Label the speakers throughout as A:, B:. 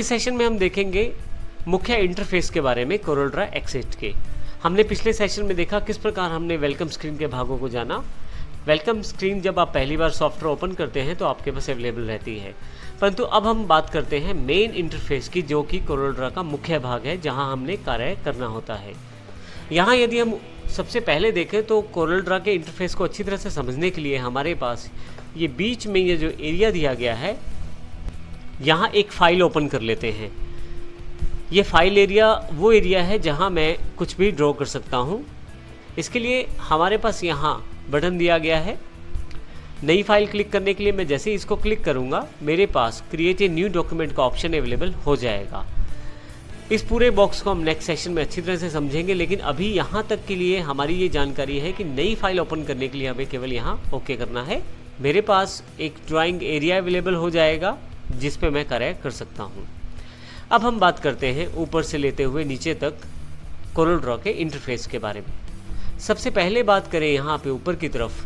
A: इस सेशन में हम देखेंगे मुख्य इंटरफेस के बारे में कोरल एक्स8 के। हमने पिछले सेशन में देखा किस प्रकार हमने वेलकम स्क्रीन के भागों को जाना। वेलकम स्क्रीन जब आप पहली बार सॉफ्टवेयर ओपन करते हैं तो आपके पास अवेलेबल रहती है, परंतु अब हम बात करते हैं मेन इंटरफेस की, जो कि कोरल का मुख्य भाग है जहां हमने कार्य करना होता है। यहाँ यदि हम सबसे पहले देखें तो कोरल के इंटरफेस को अच्छी तरह से समझने के लिए हमारे पास ये बीच में ये जो एरिया दिया गया है, यहाँ एक फ़ाइल ओपन कर लेते हैं। ये फाइल एरिया वो एरिया है जहाँ मैं कुछ भी ड्रॉ कर सकता हूँ। इसके लिए हमारे पास यहाँ बटन दिया गया है। नई फाइल क्लिक करने के लिए मैं जैसे ही इसको क्लिक करूँगा मेरे पास क्रिएट ए न्यू डॉक्यूमेंट का ऑप्शन अवेलेबल हो जाएगा। इस पूरे बॉक्स को हम नेक्स्ट सेशन में अच्छी तरह से समझेंगे, लेकिन अभी यहाँ तक के लिए हमारी ये जानकारी है कि नई फाइल ओपन करने के लिए हमें केवल यहाँ ओके करना है। मेरे पास एक ड्राइंग एरिया अवेलेबल हो जाएगा जिस पे मैं कार्य कर सकता हूँ। अब हम बात करते हैं ऊपर से लेते हुए नीचे तक कोरल के इंटरफेस के बारे में। सबसे पहले बात करें यहाँ पे ऊपर की तरफ,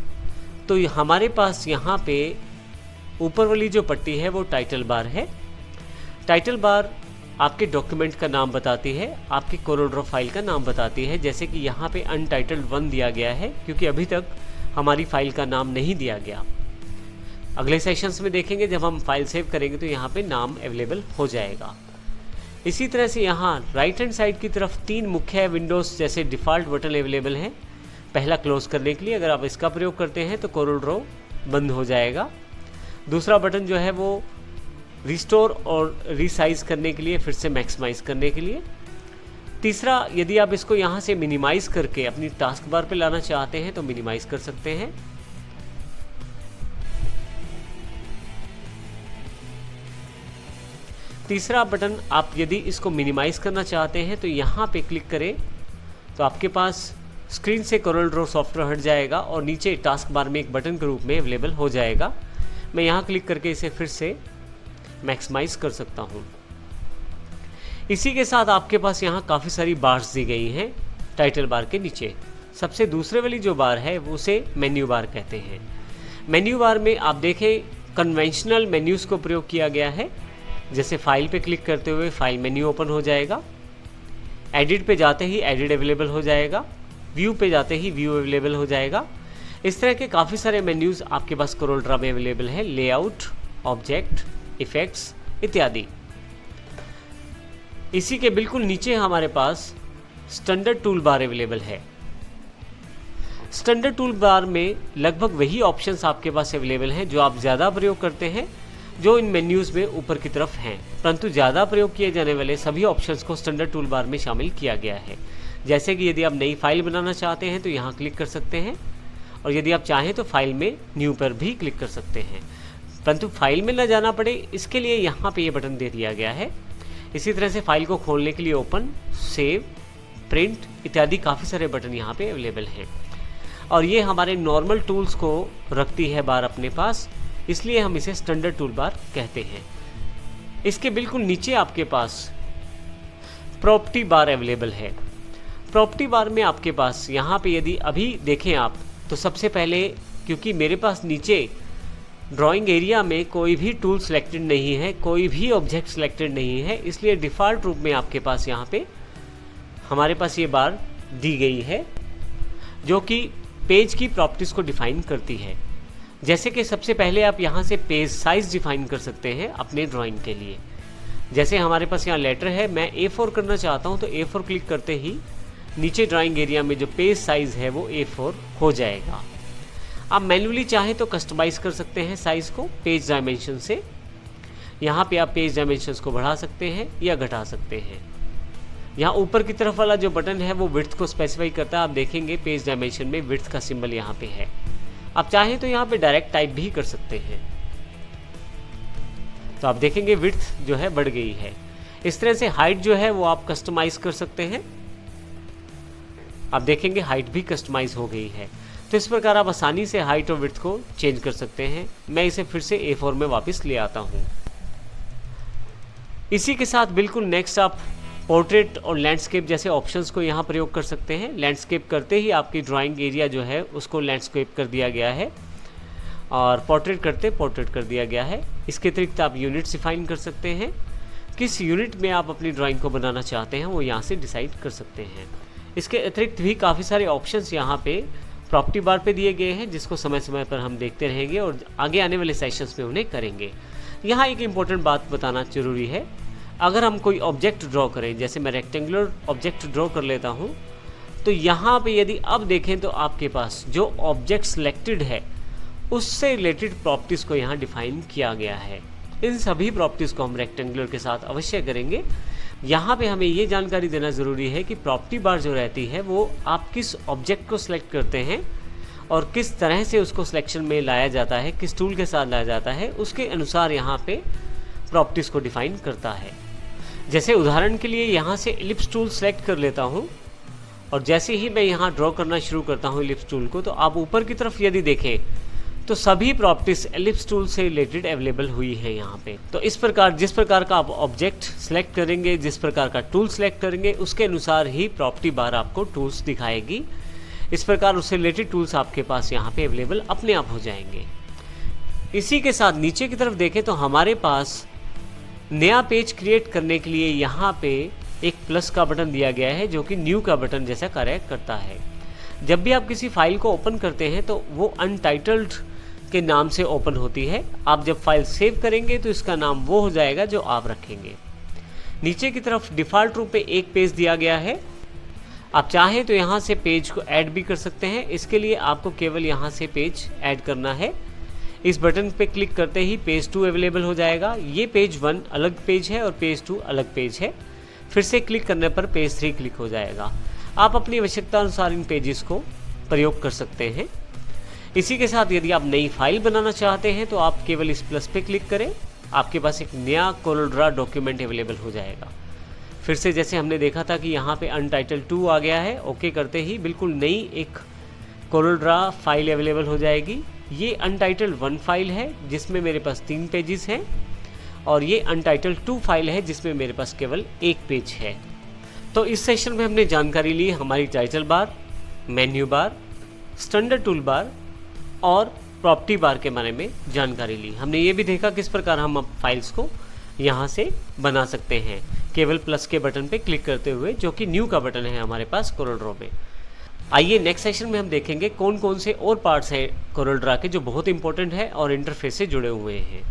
A: तो हमारे पास यहाँ पे ऊपर वाली जो पट्टी है वो टाइटल बार है। टाइटल बार आपके डॉक्यूमेंट का नाम बताती है, आपकी कोरल फाइल का नाम बताती है। जैसे कि यहाँ पे अनटाइटल्ड 1 दिया गया है क्योंकि अभी तक हमारी फाइल का नाम नहीं दिया गया। अगले सेशंस में देखेंगे जब हम फाइल सेव करेंगे तो यहाँ पे नाम अवेलेबल हो जाएगा। इसी तरह से यहाँ राइट हैंड साइड की तरफ 3 मुख्य विंडोज़ जैसे डिफ़ॉल्ट बटन अवेलेबल हैं। पहला क्लोज करने के लिए, अगर आप इसका प्रयोग करते हैं तो कोरल बंद हो जाएगा। दूसरा बटन जो है वो रिस्टोर और रीसाइज करने के लिए, फिर से मैक्सिमाइज़ करने के लिए। तीसरा, यदि आप इसको यहाँ से मिनिमाइज़ करके अपनी टास्क बार पे लाना चाहते हैं तो मिनिमाइज़ कर सकते हैं। तीसरा बटन, आप यदि इसको मिनिमाइज़ करना चाहते हैं तो यहाँ पे क्लिक करें तो आपके पास स्क्रीन से कोरल सॉफ्टवेयर हट जाएगा और नीचे टास्क बार में एक बटन के रूप में अवेलेबल हो जाएगा। मैं यहाँ क्लिक करके इसे फिर से मैक्सिमाइज़ कर सकता हूँ। इसी के साथ आपके पास यहाँ काफ़ी सारी बार्स दी गई हैं टाइटल बार के नीचे। सबसे दूसरे वाली जो बार है वो उसे मेन्यू बार कहते हैं। मेन्यू बार में आप देखें कन्वेंशनल मेन्यूज़ को प्रयोग किया गया है। जैसे फाइल पे क्लिक करते हुए फाइल मेन्यू ओपन हो जाएगा, एडिट पे जाते ही एडिट अवेलेबल हो जाएगा, व्यू पे जाते ही व्यू अवेलेबल हो जाएगा। इस तरह के काफ़ी सारे मेन्यूज़ आपके पास कोरल में अवेलेबल है, लेआउट, ऑब्जेक्ट, इफ़ेक्ट्स इत्यादि। इसी के बिल्कुल नीचे हमारे पास स्टैंडर्ड टूल बार अवेलेबल है। स्टैंडर्ड टूल बार में लगभग वही ऑप्शंस आपके पास अवेलेबल हैं जो आप ज़्यादा प्रयोग करते हैं, जो इन मेन्यूज़ में ऊपर की तरफ हैं, परंतु ज़्यादा प्रयोग किए जाने वाले सभी ऑप्शंस को स्टैंडर्ड टूल बार में शामिल किया गया है। जैसे कि यदि आप नई फाइल बनाना चाहते हैं तो यहाँ क्लिक कर सकते हैं, और यदि आप चाहें तो फाइल में न्यू पर भी क्लिक कर सकते हैं, परंतु फाइल में न जाना पड़े इसके लिए यहाँ पे ये बटन दे दिया गया है। इसी तरह से फाइल को खोलने के लिए ओपन, सेव, प्रिंट इत्यादि काफ़ी सारे बटन यहाँ पे अवेलेबल हैं, और ये हमारे नॉर्मल टूल्स को रखती है बार अपने पास, इसलिए हम इसे स्टैंडर्ड टूल बार कहते हैं। इसके बिल्कुल नीचे आपके पास प्रॉपर्टी बार अवेलेबल है। प्रॉपर्टी बार में आपके पास यहाँ पे यदि अभी देखें आप तो सबसे पहले, क्योंकि मेरे पास नीचे ड्राइंग एरिया में कोई भी टूल सिलेक्टेड नहीं है, कोई भी ऑब्जेक्ट सिलेक्टेड नहीं है, इसलिए डिफ़ॉल्ट रूप में आपके पास यहाँ पे हमारे पास ये बार दी गई है जो कि पेज की प्रॉपर्टीज़ को डिफ़ाइन करती है। जैसे कि सबसे पहले आप यहाँ से पेज साइज़ डिफ़ाइन कर सकते हैं अपने ड्राइंग के लिए। जैसे हमारे पास यहाँ लेटर है, मैं A4 करना चाहता हूँ तो A4 क्लिक करते ही नीचे ड्राइंग एरिया में जो पेज साइज़ है वो A4 हो जाएगा। आप मैन्युअली चाहें तो कस्टमाइज़ कर सकते हैं साइज़ को पेज डायमेंशन से। यहाँ पे आप पेज डायमेंशंस को बढ़ा सकते हैं या घटा सकते हैं। यहाँ ऊपर की तरफ वाला जो बटन है वो विड्थ को स्पेसिफाई करता है। आप देखेंगे पेज डायमेंशन में विड्थ का सिंबल यहाँ पे है। आप चाहें तो यहाँ पे डायरेक्ट टाइप भी कर सकते हैं, तो आप देखेंगे विड्थ जो है बढ़ गई है। इस तरह से हाइट जो है वो आप कस्टमाइज़ कर सकते हैं। आप देखेंगे हाइट भी कस्टमाइज़ हो गई है। तो इस प्रकार आप आसानी से हाइट और विड्थ को चेंज कर सकते हैं। मैं इसे फिर से A4 में वापस ले आता हूँ। इसी के साथ बिल्कुल नेक्स्ट आप पोर्ट्रेट और लैंडस्केप जैसे ऑप्शंस को यहाँ प्रयोग कर सकते हैं। लैंडस्केप करते ही आपकी ड्राइंग एरिया जो है उसको लैंडस्केप कर दिया गया है, और पोर्ट्रेट करते पोर्ट्रेट कर दिया गया है। इसके अतिरिक्त आप यूनिट्स डिफाइन कर सकते हैं। किस यूनिट में आप अपनी ड्राइंग को बनाना चाहते हैं वो यहाँ से डिसाइड कर सकते हैं। इसके अतिरिक्त भी काफ़ी सारे ऑप्शंस यहाँ पे प्रॉपर्टी बार पे दिए गए हैं, जिसको समय समय पर हम देखते रहेंगे और आगे आने वाले सेशंस में उन्हें करेंगे। यहाँ एक इम्पोर्टेंट बात बताना ज़रूरी है, अगर हम कोई ऑब्जेक्ट ड्रॉ करें, जैसे मैं रेक्टेंगुलर ऑब्जेक्ट ड्रॉ कर लेता हूँ, तो यहाँ पे यदि अब देखें तो आपके पास जो ऑब्जेक्ट सिलेक्टेड है उससे रिलेटेड प्रॉपर्टीज़ को यहाँ डिफाइन किया गया है। इन सभी प्रॉपर्टीज़ को हम रेक्टेंगुलर के साथ अवश्य करेंगे। यहाँ पे हमें ये जानकारी देना ज़रूरी है कि प्रॉपर्टी बार जो रहती है वो आप किस ऑब्जेक्ट को सिलेक्ट करते हैं और किस तरह से उसको सिलेक्शन में लाया जाता है, किस टूल के साथ लाया जाता है, उसके अनुसार यहाँ पे प्रॉपर्टीज़ को डिफाइन करता है। जैसे उदाहरण के लिए यहाँ से एलिप्स टूल सेलेक्ट कर लेता हूँ और जैसे ही मैं यहाँ ड्रॉ करना शुरू करता हूँ एलिप्स टूल को, तो आप ऊपर की तरफ यदि देखें तो सभी प्रॉपर्टीज एलिप्स टूल से रिलेटेड अवेलेबल हुई है यहाँ पे। तो इस प्रकार जिस प्रकार का आप ऑब्जेक्ट सेलेक्ट करेंगे, जिस प्रकार का टूल सेलेक्ट करेंगे, उसके अनुसार ही प्रॉपर्टी बार आपको टूल्स दिखाएगी। इस प्रकार उससे रिलेटेड टूल्स आपके पास यहाँ पे अवेलेबल अपने आप हो जाएंगे। इसी के साथ नीचे की तरफ देखें तो हमारे पास नया पेज क्रिएट करने के लिए यहाँ पे एक प्लस का बटन दिया गया है, जो कि न्यू का बटन जैसा कार्य करता है। जब भी आप किसी फाइल को ओपन करते हैं तो वो अनटाइटल्ड के नाम से ओपन होती है। आप जब फाइल सेव करेंगे तो इसका नाम वो हो जाएगा जो आप रखेंगे। नीचे की तरफ डिफ़ॉल्ट रूप में एक पेज दिया गया है। आप चाहें तो यहाँ से पेज को ऐड भी कर सकते हैं। इसके लिए आपको केवल यहाँ से पेज ऐड करना है। इस बटन पे क्लिक करते ही पेज 2 अवेलेबल हो जाएगा। ये पेज 1 अलग पेज है और पेज 2 अलग पेज है। फिर से क्लिक करने पर पेज 3 क्लिक हो जाएगा। आप अपनी आवश्यकता अनुसार इन पेजेस को प्रयोग कर सकते हैं। इसी के साथ यदि आप नई फाइल बनाना चाहते हैं तो आप केवल इस प्लस पे क्लिक करें, आपके पास एक नया कोरलड्रा डॉक्यूमेंट अवेलेबल हो जाएगा। फिर से जैसे हमने देखा था कि यहाँ पे अनटाइटल्ड 2 आ गया है, ओके करते ही बिल्कुल नई एक कोरलड्रा फाइल अवेलेबल हो जाएगी। ये अनटाइटल्ड 1 फाइल है जिसमें मेरे पास 3 पेजेस हैं और ये अनटाइटल्ड 2 फाइल है जिसमें मेरे पास केवल 1 पेज है। तो इस सेशन में हमने जानकारी ली हमारी title bar, menu bar, standard tool bar और प्रॉपर्टी बार के बारे में जानकारी ली। हमने ये भी देखा किस प्रकार हम अब फाइल्स को यहाँ से बना सकते हैं केवल प्लस के बटन पे क्लिक करते हुए, जो कि न्यू का बटन है हमारे पास कोरलड्रा में। आइए नेक्स्ट सेशन में हम देखेंगे कौन कौन से और पार्ट्स हैं कोरलड्रा के जो बहुत इंपॉर्टेंट है और इंटरफेस से जुड़े हुए हैं।